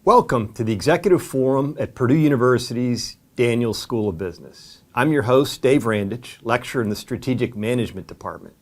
Welcome to the Executive Forum at Purdue University's Daniels School of Business. I'm your host, Dave Randich, lecturer in the Strategic Management Department.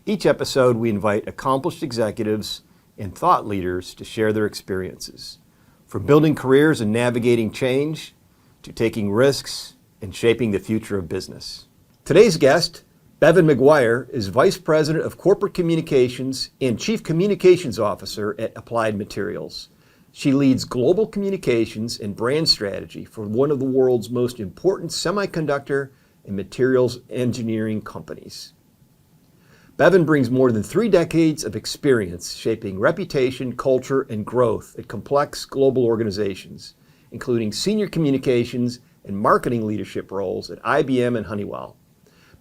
Each episode, we invite accomplished executives and thought leaders to share their experiences, from building careers and navigating change to taking risks and shaping the future of business. Today's guest, Bevin Maguire, is Vice President of Corporate Communications and Chief Communications Officer at Applied Materials. She leads global communications and brand strategy for one of the world's most important semiconductor and materials engineering companies. Bevin brings more than 3 decades of experience shaping reputation, culture, and growth at complex global organizations, including senior communications and marketing leadership roles at IBM and Honeywell.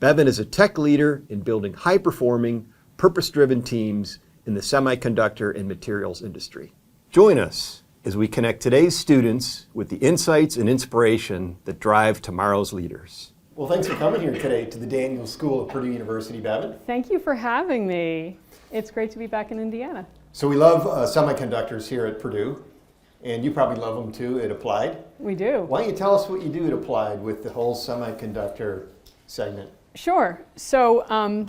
Bevin is a tech leader in building high-performing, purpose-driven teams in the semiconductor and materials industry. Join us as we connect today's students with the insights and inspiration that drive tomorrow's leaders. Well, thanks for coming here today to the Daniels School of Purdue University, Bevin. Thank you for having me. It's great to be back in Indiana. So we love semiconductors here at Purdue, and you probably love them too at Applied. We do. Why don't you tell us what you do at Applied with the whole semiconductor segment? Sure. So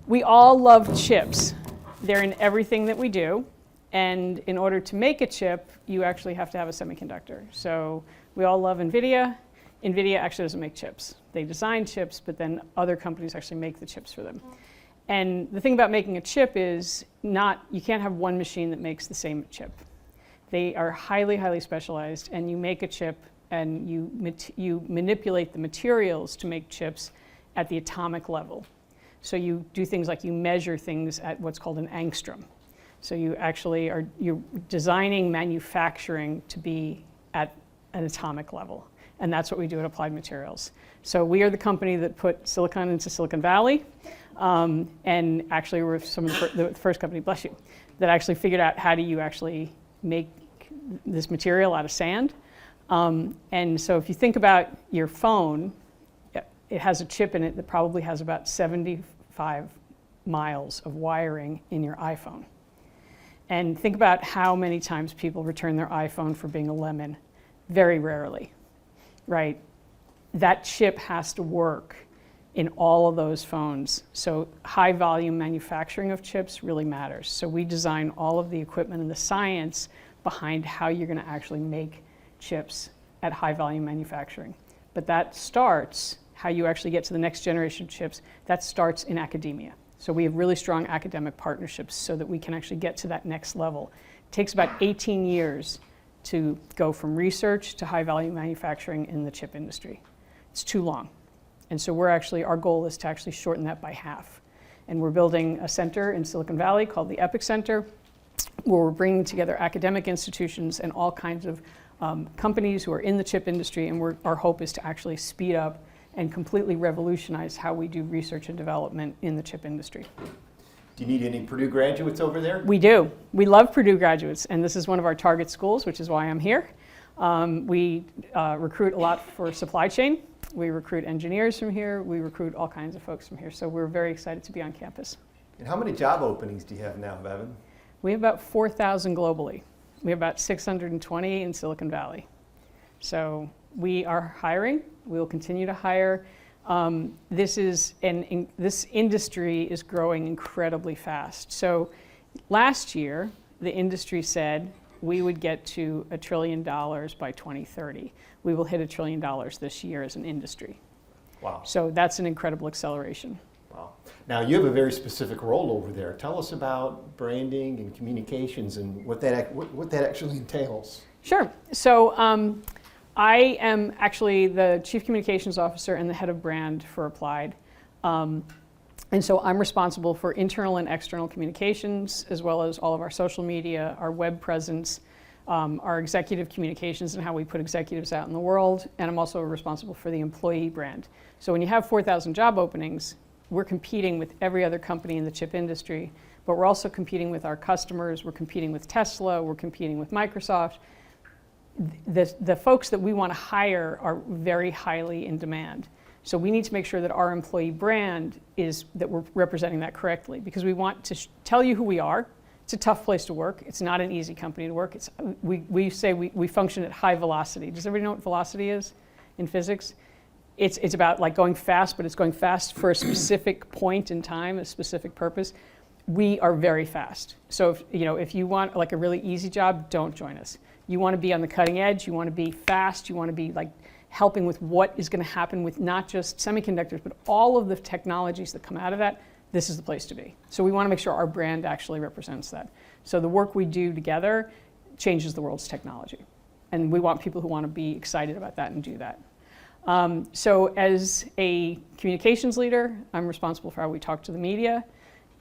we all love chips. They're in everything that we do. And in order to make a chip, you actually have to have a semiconductor. So we all love NVIDIA. NVIDIA actually doesn't make chips. They design chips, but then other companies actually make the chips for them. And the thing about making a chip is you can't have one machine that makes the same chip. They are highly, highly specialized, and you make a chip and you manipulate the materials to make chips at the atomic level. So you do things like you measure things at what's called an angstrom. So you're designing manufacturing to be at an atomic level. And that's what we do at Applied Materials. So we are the company that put silicon into Silicon Valley. And actually we're some of the first company, bless you, that actually figured out how do you actually make this material out of sand. And so if you think about your phone, it has a chip in it that probably has about 75 miles of wiring in your iPhone. And think about how many times people return their iPhone for being a lemon. Very rarely, right? That chip has to work in all of those phones. So high volume manufacturing of chips really matters. So we design all of the equipment and the science behind how you're going to actually make chips at high volume manufacturing. But that starts, how you actually get to the next generation of chips, that starts in academia. So we have really strong academic partnerships so that we can actually get to that next level. It takes about 18 years to go from research to high volume manufacturing in the chip industry. It's too long. And so our goal is to actually shorten that by half. And we're building a center in Silicon Valley called the Epic Center, where we're bringing together academic institutions and all kinds of companies who are in the chip industry. And our hope is to actually speed up and completely revolutionize how we do research and development in the chip industry. Do you need any Purdue graduates over there? We do. We love Purdue graduates, and this is one of our target schools, which is why I'm here. We recruit a lot for supply chain. We recruit engineers from here. We recruit all kinds of folks from here. So we're very excited to be on campus. And how many job openings do you have now, Bevin? We have about 4,000 globally. We have about 620 in Silicon Valley. So we are hiring. We will continue to hire. This industry is growing incredibly fast. So last year, the industry said we would get to $1 trillion by 2030. We will hit $1 trillion this year as an industry. Wow. So that's an incredible acceleration. Wow. Now you have a very specific role over there. Tell us about branding and communications and what that actually entails. Sure. So I am actually the Chief Communications Officer and the head of brand for Applied. And so I'm responsible for internal and external communications, as well as all of our social media, our web presence, our executive communications and how we put executives out in the world. And I'm also responsible for the employee brand. So when you have 4,000 job openings, we're competing with every other company in the chip industry, but we're also competing with our customers. We're competing with Tesla. We're competing with Microsoft. The folks that we want to hire are very highly in demand. So we need to make sure that our employee brand is that we're representing that correctly, because we want to tell you who we are, It's a tough place to work. It's not an easy company to work. We say we function at high velocity. Does everybody know what velocity is in physics? It's about like going fast, but it's going fast for a specific point in time, a specific purpose. We are very fast. So if you want like a really easy job, don't join us. You want to be on the cutting edge. You want to be fast. You want to be like helping with what is going to happen with not just semiconductors, but all of the technologies that come out of that. This is the place to be. So we want to make sure our brand actually represents that. So the work we do together changes the world's technology. And we want people who want to be excited about that and do that. So as a communications leader, I'm responsible for how we talk to the media,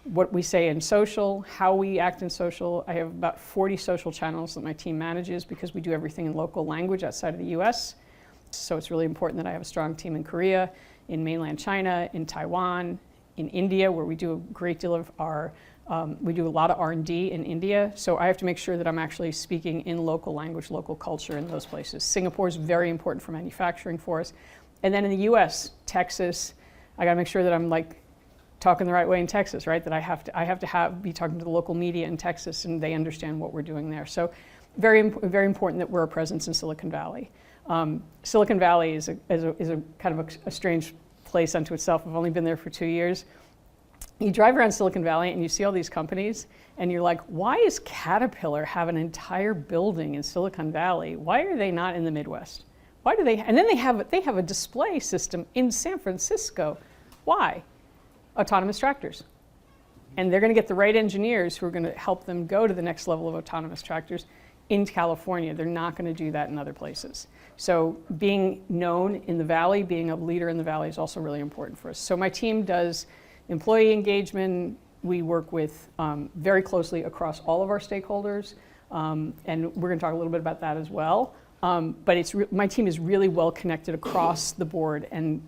what we say in social, how we act in social. I have about 40 social channels that my team manages because we do everything in local language outside of the US. So it's really important that I have a strong team in Korea, in mainland China, in Taiwan, in India, where we do a great deal of we do a lot of R&D in India. So I have to make sure that I'm actually speaking in local language, local culture in those places. Singapore is very important for manufacturing for us. And then in the US, Texas, I gotta make sure that I'm like talking the right way in Texas, right? That I have to be talking to the local media in Texas and they understand what we're doing there. So very important that we're a presence in Silicon Valley. Silicon Valley is a kind of a strange place unto itself. I've only been there for 2 years. You drive around Silicon Valley and you see all these companies and you're like, why does Caterpillar have an entire building in Silicon Valley? Why are they not in the Midwest? Why do they? And then they have a display system in San Francisco. Why? Autonomous tractors. And they're going to get the right engineers who are going to help them go to the next level of autonomous tractors in California. They're not going to do that in other places. So being known in the Valley, being a leader in the Valley is also really important for us. So my team does employee engagement. We work with very closely across all of our stakeholders. And we're going to talk a little bit about that as well. But my team is really well connected across the board, and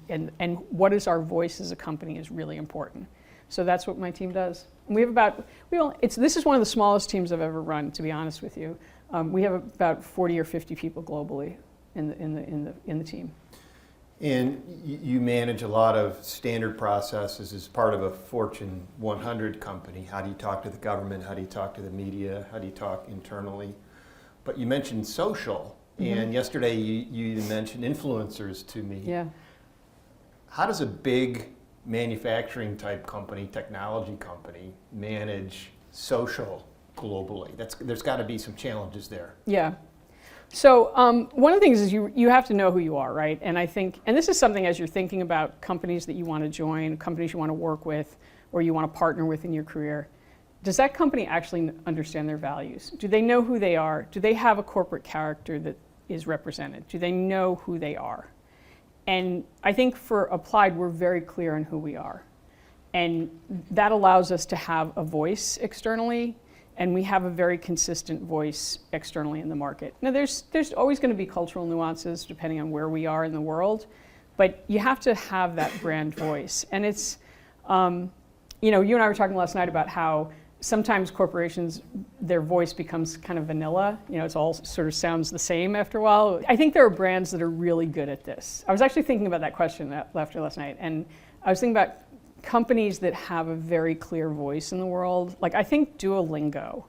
what is our voice as a company is really important. So that's what my team does. And we have this is one of the smallest teams I've ever run, to be honest with you. We have about 40 or 50 people globally in the team. And you manage a lot of standard processes as part of a Fortune 100 company. How do you talk to the government? How do you talk to the media? How do you talk internally? But you mentioned social. Mm-hmm. And yesterday you mentioned influencers to me. Yeah. How does a big manufacturing type company, technology company, manage social globally? There's got to be some challenges there. Yeah. So one of the things is you have to know who you are, right? And I think, and this is something as you're thinking about companies that you want to join, companies you want to work with, or you want to partner with in your career, does that company actually understand their values? Do they know who they are? Do they have a corporate character that is represented? Do they know who they are? And I think for Applied, we're very clear on who we are. And that allows us to have a voice externally, and we have a very consistent voice externally in the market. Now, there's always going to be cultural nuances depending on where we are in the world, but you have to have that brand voice. And it's, you and I were talking last night about how sometimes corporations, their voice becomes kind of vanilla. It's all sort of sounds the same after a while. I think there are brands that are really good at this. I was actually thinking about that question after last night, and I was thinking about companies that have a very clear voice in the world. Like I think Duolingo,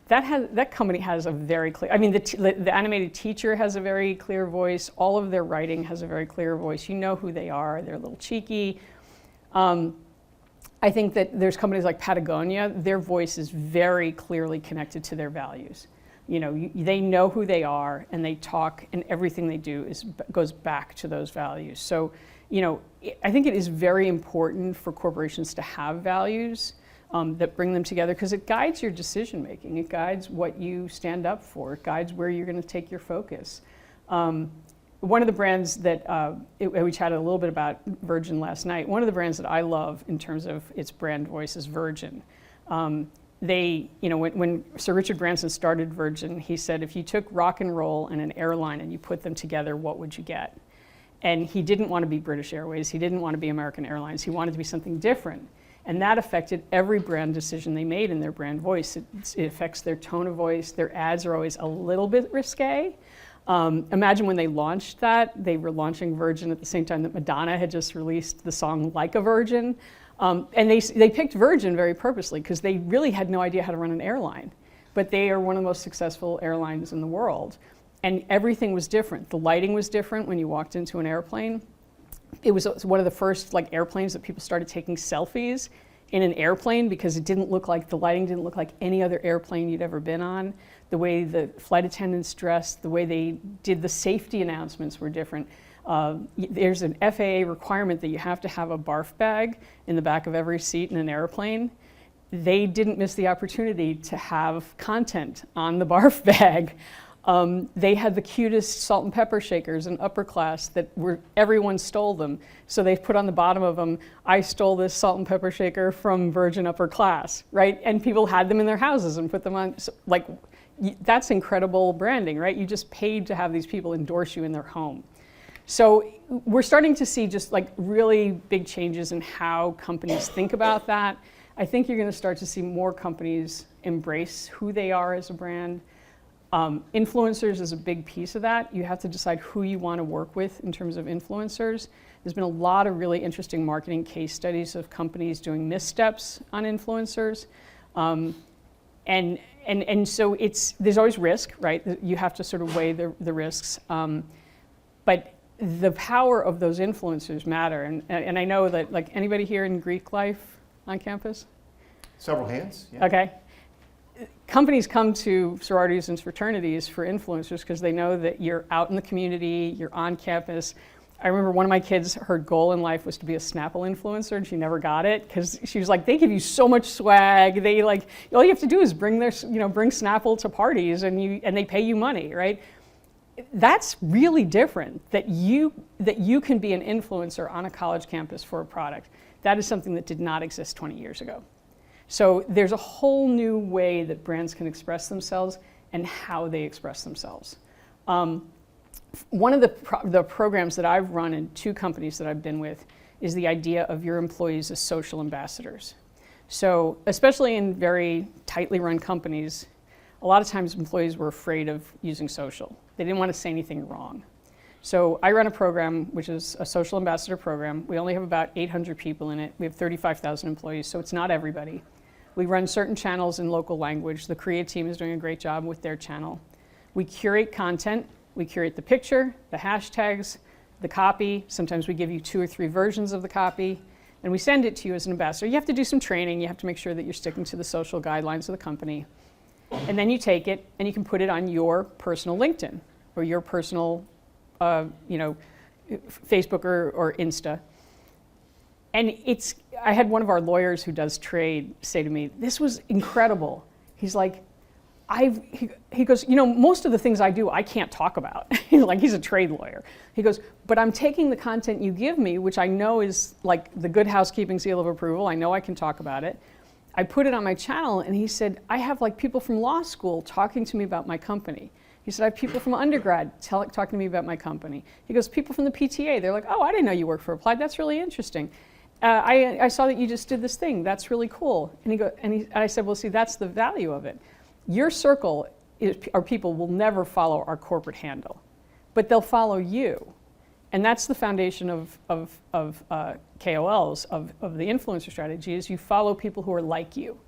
that company has a very clear, I mean the animated teacher has a very clear voice, all of their writing has a very clear voice. You know who they are, they're a little cheeky. I think that there's companies like Patagonia, their voice is very clearly connected to their values. They know who they are and they talk, and everything they do goes back to those values. So, I think it is very important for corporations to have values that bring them together because it guides your decision making. It guides what you stand up for. It guides where you're going to take your focus. One of the brands that we chatted a little bit about Virgin last night. One of the brands that I love in terms of its brand voice is Virgin. When Sir Richard Branson started Virgin, he said, if you took rock and roll and an airline and you put them together, what would you get? And he didn't want to be British Airways. He didn't want to be American Airlines. He wanted to be something different. And that affected every brand decision they made in their brand voice. It affects their tone of voice. Their ads are always a little bit risque. Imagine when they launched that, they were launching Virgin at the same time that Madonna had just released the song Like a Virgin. And they picked Virgin very purposely because they really had no idea how to run an airline. But they are one of the most successful airlines in the world. And everything was different. The lighting was different when you walked into an airplane. It was one of the first airplanes that people started taking selfies in an airplane because the lighting didn't look like any other airplane you'd ever been on. The way the flight attendants dressed, the way they did the safety announcements were different. There's an FAA requirement that you have to have a barf bag in the back of every seat in an airplane. They didn't miss the opportunity to have content on the barf bag. They had the cutest salt and pepper shakers in upper class everyone stole them. So they put on the bottom of them, I stole this salt and pepper shaker from Virgin upper class, right? And people had them in their houses and put them on, that's incredible branding, right? You just paid to have these people endorse you in their home. So we're starting to see just really big changes in how companies think about that. I think you're going to start to see more companies embrace who they are as a brand. Influencers is a big piece of that. You have to decide who you want to work with in terms of influencers. There's been a lot of really interesting marketing case studies of companies doing missteps on influencers. And so there's always risk, right? You have to sort of weigh the risks. But the power of those influencers matter. And I know that anybody here in Greek life on campus? Several hands. Yeah. Okay. Companies come to sororities and fraternities for influencers because they know that you're out in the community, you're on campus. I remember one of my kids, her goal in life was to be a Snapple influencer, and she never got it because she was like, they give you so much swag. They all you have to do is bring Snapple to parties, and they pay you money, right? That's really different. That you can be an influencer on a college campus for a product. That is something that did not exist 20 years ago. So there's a whole new way that brands can express themselves and how they express themselves. One of the programs that I've run in 2 companies that I've been with is the idea of your employees as social ambassadors. So especially in very tightly run companies, a lot of times employees were afraid of using social. They didn't want to say anything wrong. So I run a program which is a social ambassador program. We only have about 800 people in it. We have 35,000 employees, so it's not everybody. We run certain channels in local language. The Korea team is doing a great job with their channel. We curate content. We curate the picture, the hashtags, the copy. Sometimes we give you 2 or 3 versions of the copy, and we send it to you as an ambassador. You have to do some training. You have to make sure that you're sticking to the social guidelines of the company. And then you take it and you can put it on your personal LinkedIn or your personal Facebook or Insta. And I had one of our lawyers who does trade say to me, this was incredible. He's like, he goes, most of the things I do, I can't talk about. He's a trade lawyer. He goes, but I'm taking the content you give me, which I know is the Good Housekeeping seal of approval. I know I can talk about it. I put it on my channel, and he said, I have people from law school talking to me about my company. He said, I have people from undergrad talking to me about my company. He goes, people from the PTA, they're like, oh, I didn't know you worked for Applied. That's really interesting. I saw that you just did this thing. That's really cool. And I said, well, see, that's the value of it. Your circle our people will never follow our corporate handle, but they'll follow you. And that's the foundation of KOLs, of the influencer strategy, is you follow people who are like you.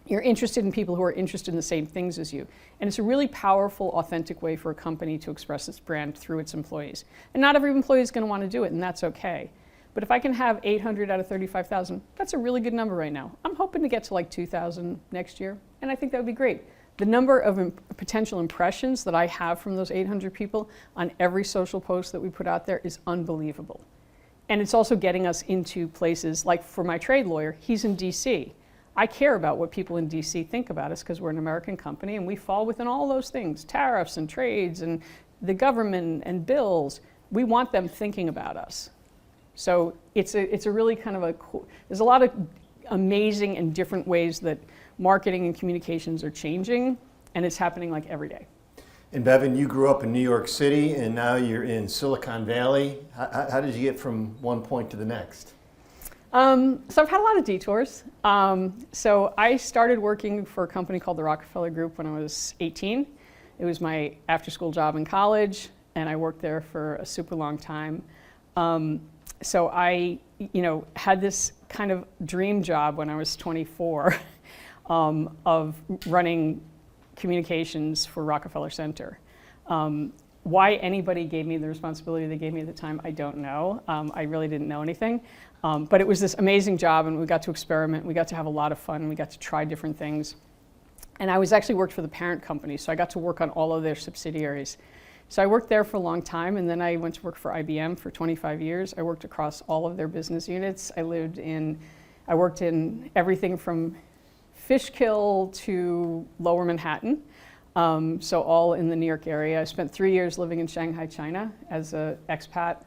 You're interested in people who are interested in the same things as you. And it's a really powerful, authentic way for a company to express its brand through its employees. And not every employee is going to want to do it, and that's okay. But if I can have 800 out of 35,000, that's a really good number right now. I'm hoping to get to 2,000 next year, and I think that would be great. The number of potential impressions that I have from those 800 people on every social post that we put out there is unbelievable. And it's also getting us into places like, for my trade lawyer, he's in DC. I care about what people in DC think about us because we're an American company and we fall within all those things, tariffs and trades and the government and bills. We want them thinking about us. So it's a really kind of a cool, there's a lot of amazing and different ways that marketing and communications are changing, and it's happening every day. And Bevin, you grew up in New York City and now you're in Silicon Valley. How did you get from one point to the next? So I've had a lot of detours. So I started working for a company called the Rockefeller Group when I was 18. It was my after-school job in college, and I worked there for a super long time. So I, had this kind of dream job when I was 24 of running communications for Rockefeller Center. Why anybody gave me the responsibility they gave me at the time, I don't know. I really didn't know anything. But it was this amazing job, and we got to experiment. We got to have a lot of fun. We got to try different things. And I actually worked for the parent company, so I got to work on all of their subsidiaries. So I worked there for a long time, and then I went to work for IBM for 25 years. I worked across all of their business units. I worked in everything from Fishkill to Lower Manhattan. So all in the New York area. I spent 3 years living in Shanghai, China as an expat,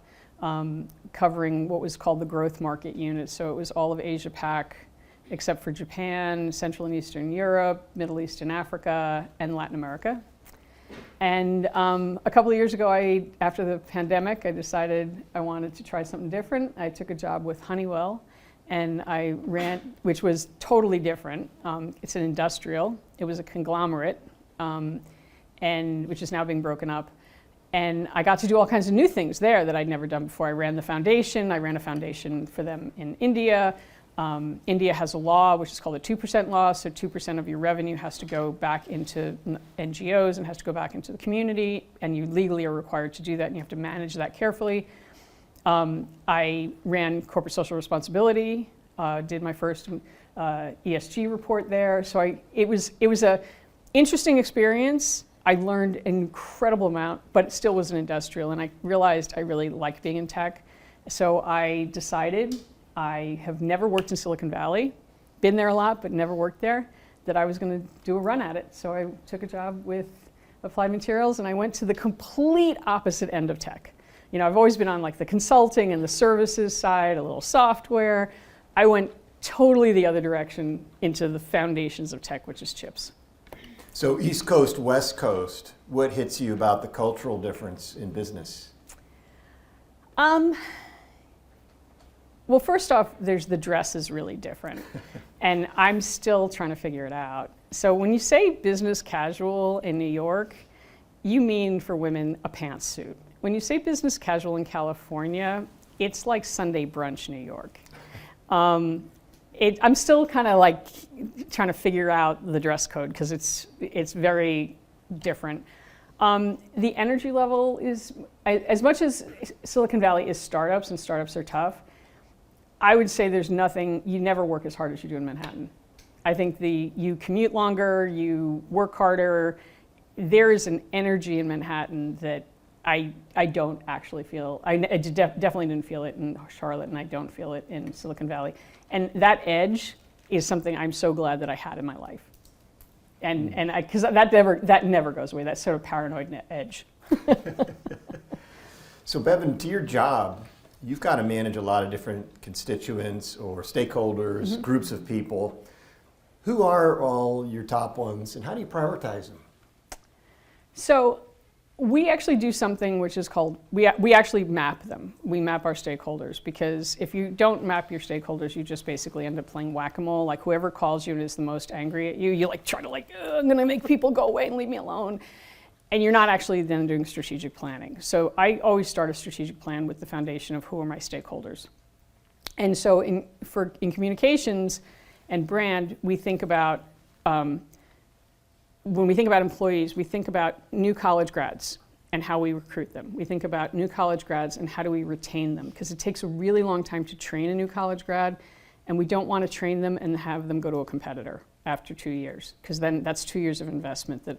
covering what was called the growth market unit. So it was all of Asia Pac, except for Japan, Central and Eastern Europe, Middle East and Africa, and Latin America. And a couple of years ago, after the pandemic, I decided I wanted to try something different. I took a job with Honeywell, and I ran, which was totally different. It's an industrial. It was a conglomerate, and which is now being broken up. And I got to do all kinds of new things there that I'd never done before. I ran the foundation. I ran a foundation for them in India. India has a law which is called the 2% law, so 2% of your revenue has to go back into NGOs and has to go back into the community, and you legally are required to do that, and you have to manage that carefully. I ran corporate social responsibility, did my first ESG report there, so it was a interesting experience. I learned an incredible amount, but it still was an industrial, and I realized I really liked being in tech, so I decided, I have never worked in Silicon Valley, been there a lot, but never worked there, that I was going to do a run at it. So I took a job with Applied Materials, and I went to the complete opposite end of tech. I've always been on like the consulting and the services side, a little software. I went totally the other direction into the foundations of tech, which is chips. So East Coast, West Coast, what hits you about the cultural difference in business? Well, first off, the dress is really different, and I'm still trying to figure it out. So when you say business casual in New York, you mean for women a pantsuit. When you say business casual in California, it's like Sunday brunch New York. I'm still kind of like trying to figure out the dress code because it's very different. The energy level is, as much as Silicon Valley is startups and startups are tough, I would say there's nothing, you never work as hard as you do in Manhattan. I think you commute longer, you work harder. There is an energy in Manhattan that I don't actually feel. I definitely didn't feel it in Charlotte, and I don't feel it in Silicon Valley. And that edge is something I'm so glad that I had in my life. And because that never goes away, that sort of paranoid edge. So Bevin, to your job, you've got to manage a lot of different constituents or stakeholders, mm-hmm. groups of people. Who are all your top ones, and how do you prioritize them? So we actually do something which is called, we actually map them. We map our stakeholders, because if you don't map your stakeholders, you just basically end up playing whack-a-mole. Like whoever calls you and is the most angry at you, you like try to I'm gonna make people go away and leave me alone. And you're not actually then doing strategic planning. So I always start a strategic plan with the foundation of who are my stakeholders. And so in communications and brand, we think about, when we think about employees, we think about new college grads and how we recruit them. We think about new college grads and how do we retain them, because it takes a really long time to train a new college grad, and we don't want to train them and have them go to a competitor after 2 years, because then that's 2 years of investment that,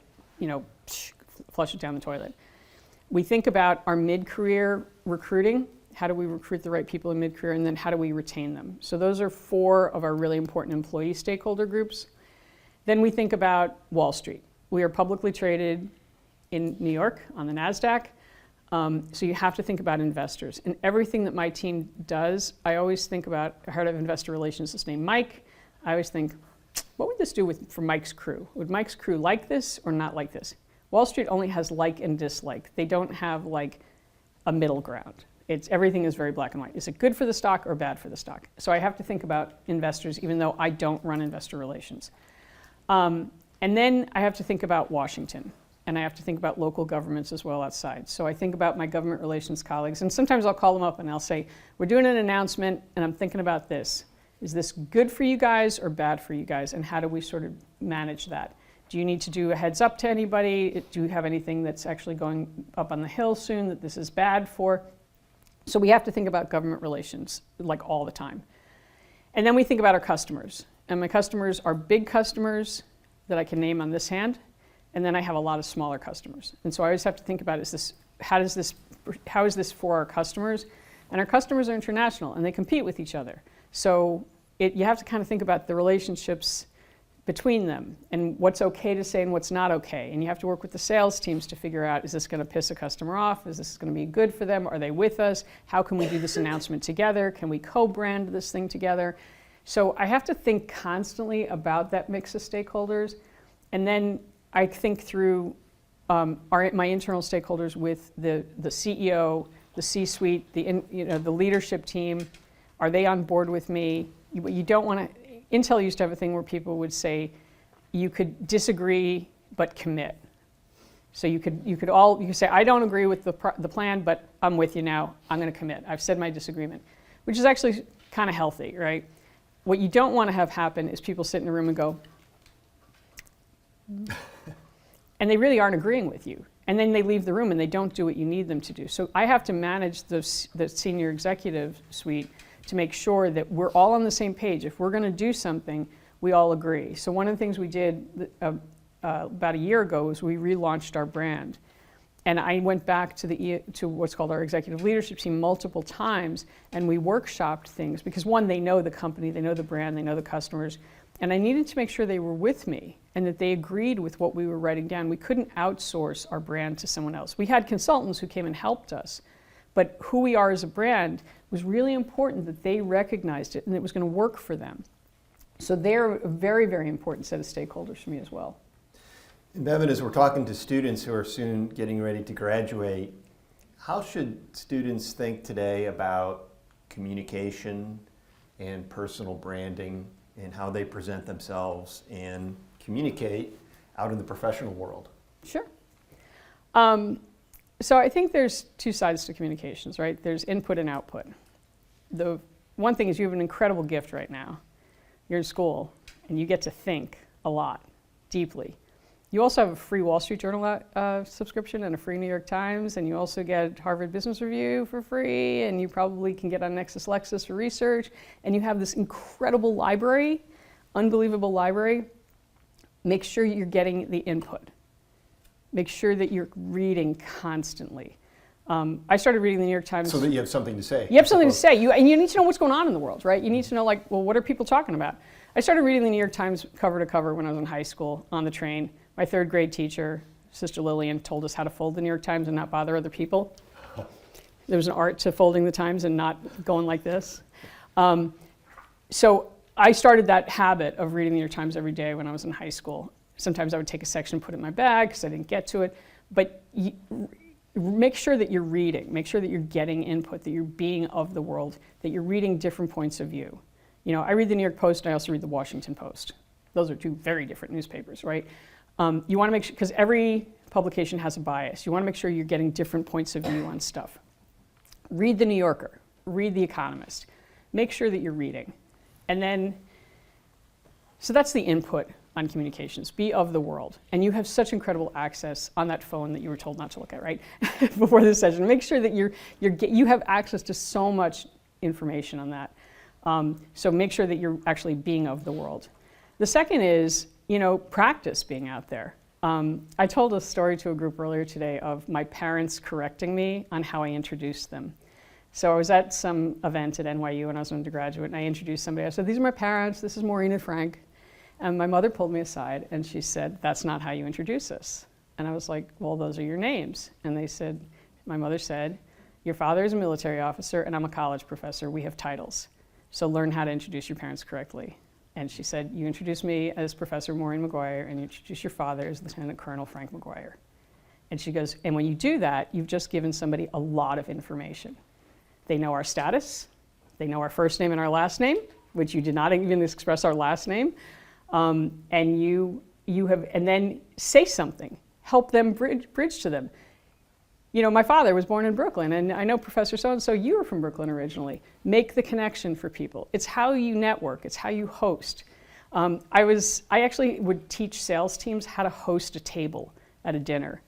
flush it down the toilet. We think about our mid-career recruiting. How do we recruit the right people in mid-career, and then how do we retain them? So those are 4 of our really important employee stakeholder groups. Then we think about Wall Street. We are publicly traded in New York on the NASDAQ, so you have to think about investors. And everything that my team does, I always think about, I heard of investor relations, this named Mike. I always think, what would this do for Mike's crew? Would Mike's crew like this or not like this? Wall Street only has like and dislike. They don't have like a middle ground. Everything is very black and white. Is it good for the stock or bad for the stock? So I have to think about investors, even though I don't run investor relations. And then I have to think about Washington. and I have to think about local governments as well outside. So I think about my government relations colleagues, and sometimes I'll call them up and I'll say, we're doing an announcement and I'm thinking about this. Is this good for you guys or bad for you guys? And how do we sort of manage that? Do you need to do a heads up to anybody? Do you have anything that's actually going up on the hill soon that this is bad for? So we have to think about government relations like all the time. And then we think about our customers. And my customers are big customers that I can name on this hand. And then I have a lot of smaller customers. And so I always have to think about, how is this for our customers? And our customers are international and they compete with each other. So you have to kind of think about the relationships between them and what's okay to say and what's not okay. And you have to work with the sales teams to figure out, is this going to piss a customer off? Is this going to be good for them? Are they with us? How can we do this announcement together? Can we co-brand this thing together? So I have to think constantly about that mix of stakeholders. And then I think through my internal stakeholders with the CEO, the C-suite, the leadership team. Are they on board with me? You don't want to. Intel used to have a thing where people would say, you could disagree but commit. So you could say, I don't agree with the plan, but I'm with you now. I'm going to commit. I've said my disagreement, which is actually kind of healthy, right? What you don't want to have happen is people sit in a room and go, and they really aren't agreeing with you. And then they leave the room and they don't do what you need them to do. So I have to manage the senior executive suite to make sure that we're all on the same page. If we're going to do something, we all agree. So one of the things we did about a year ago was we relaunched our brand. And I went back to what's called our executive leadership team multiple times, and we workshopped things because one, they know the company, they know the brand, they know the customers, and I needed to make sure they were with me and that they agreed with what we were writing down. We couldn't outsource our brand to someone else. We had consultants who came and helped us, but who we are as a brand was really important that they recognized it and it was going to work for them. So they're a very, very important set of stakeholders for me as well. And Bevin, as we're talking to students who are soon getting ready to graduate, how should students think today about communication and personal branding and how they present themselves and communicate out in the professional world? Sure. So I think there's two sides to communications, right? There's input and output. The one thing is you have an incredible gift right now. You're in school and you get to think a lot, deeply. You also have a free Wall Street Journal subscription and a free New York Times, and you also get Harvard Business Review for free, and you probably can get on LexisNexis for research, and you have this incredible library, unbelievable library. Make sure you're getting the input. Make sure that you're reading constantly. I started reading the New York Times. So that you have something to say. You have something to say, and you need to know what's going on in the world, right? You need to know, like, well, what are people talking about? I started reading the New York Times cover to cover when I was in high school on the train. My third grade teacher, Sister Lillian, told us how to fold the New York Times and not bother other people. There was an art to folding the Times and not going like this. So I started that habit of reading the New York Times every day when I was in high school. Sometimes I would take a section and put it in my bag because I didn't get to it. But make sure that you're reading. Make sure that you're getting input, that you're being of the world, that you're reading different points of view. You know, I read the New York Post and I also read the Washington Post. Those are two very different newspapers, right? You want to make sure, because every publication has a bias. You want to make sure you're getting different points of view on stuff. Read The New Yorker. Read The Economist. Make sure that you're reading. And then, so that's the input on communications. Be of the world. And you have such incredible access on that phone that you were told not to look at, right? Before this session. Make sure that you have access to so much information on that. So make sure that you're actually being of the world. The second is, practice being out there. I told a story to a group earlier today of my parents correcting me on how I introduced them. So I was at some event at NYU when I was an undergraduate, and I introduced somebody. I said, these are my parents, this is Maureen and Frank. And my mother pulled me aside, and she said, that's not how you introduce us. And I was like, well, those are your names. And my mother said, your father is a military officer, and I'm a college professor. We have titles. So learn how to introduce your parents correctly. And she said, you introduce me as Professor Maureen Maguire, and you introduce your father as Lieutenant Colonel Frank Maguire. And she goes, and when you do that, you've just given somebody a lot of information. They know our status, they know our first name and our last name, which you did not even express our last name, and then say something. help them bridge to them. You know, my father was born in Brooklyn, and I know Professor so-and-so, you were from Brooklyn originally. Make the connection for people. It's how you network. It's how you host. I actually would teach sales teams how to host a table at a dinner.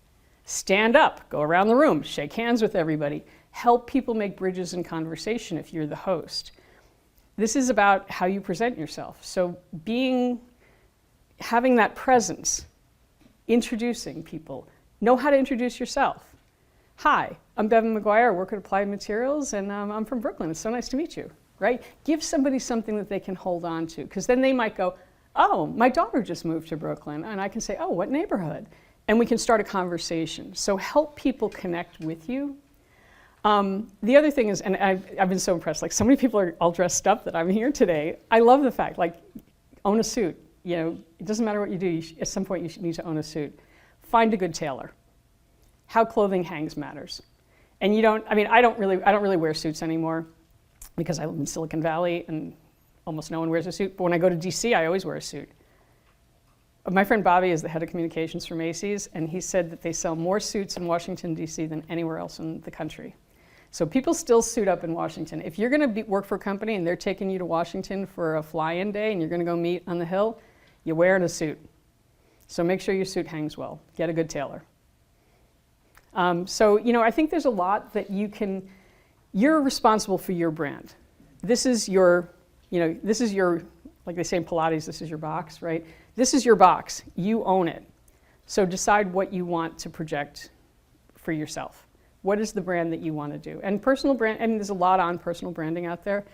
Stand up, go around the room, shake hands with everybody. Help people make bridges in conversation if you're the host. This is about how you present yourself. So having that presence, introducing people, know how to introduce yourself. Hi, I'm Bevin Maguire, I work at Applied Materials, and I'm from Brooklyn. It's so nice to meet you, right? Give somebody something that they can hold on to, because then they might go, oh, my daughter just moved to Brooklyn, and I can say, oh, what neighborhood? And we can start a conversation. So help people connect with you. The other thing is, and I've been so impressed, like so many people are all dressed up that I'm here today. I love the fact, like, own a suit. You know, it doesn't matter what you do, at some point you need to own a suit. Find a good tailor. How clothing hangs matters. And I don't really wear suits anymore because I live in Silicon Valley and almost no one wears a suit. But when I go to DC, I always wear a suit. My friend Bobby is the head of communications for Macy's, and he said that they sell more suits in Washington, DC than anywhere else in the country. So people still suit up in Washington. If you're gonna work for a company and they're taking you to Washington for a fly-in day and you're gonna go meet on the Hill, you're wearing a suit. So make sure your suit hangs well. Get a good tailor. So, I think there's a lot that you're responsible for your brand. This is your, like they say in Pilates, this is your box, right? This is your box. You own it. So decide what you want to project for yourself. What is the brand that you want to do? And personal brand, and there's a lot on personal branding out there.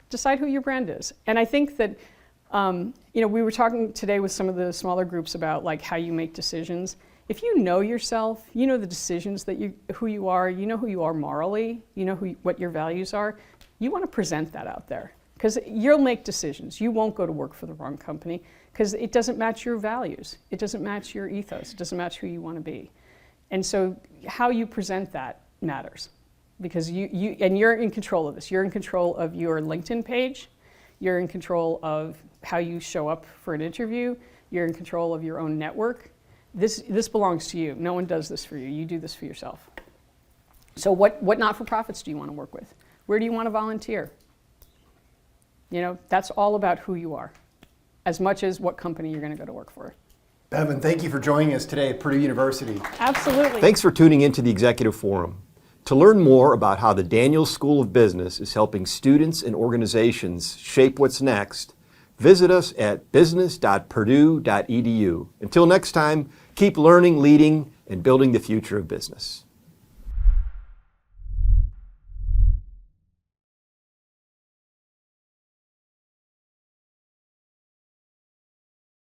Decide who your brand is. And I think that, we were talking today with some of the smaller groups about like how you make decisions. If you know yourself, you know the decisions that who you are morally, you know what your values are, you want to present that out there. Because you'll make decisions. You won't go to work for the wrong company because it doesn't match your values. It doesn't match your ethos. It doesn't match who you want to be. And so how you present that matters because you're in control of this. You're in control of your LinkedIn page. You're in control of how you show up for an interview. You're in control of your own network. This belongs to you. No one does this for you. You do this for yourself. So what not-for-profits do you want to work with? Where do you want to volunteer? That's all about who you are, as much as what company you're going to go to work for. Bevin, thank you for joining us today at Purdue University. Absolutely. Thanks for tuning into the Executive Forum. To learn more about how the Daniels School of Business is helping students and organizations shape what's next, visit us at business.purdue.edu. Until next time, keep learning, leading, and building the future of business.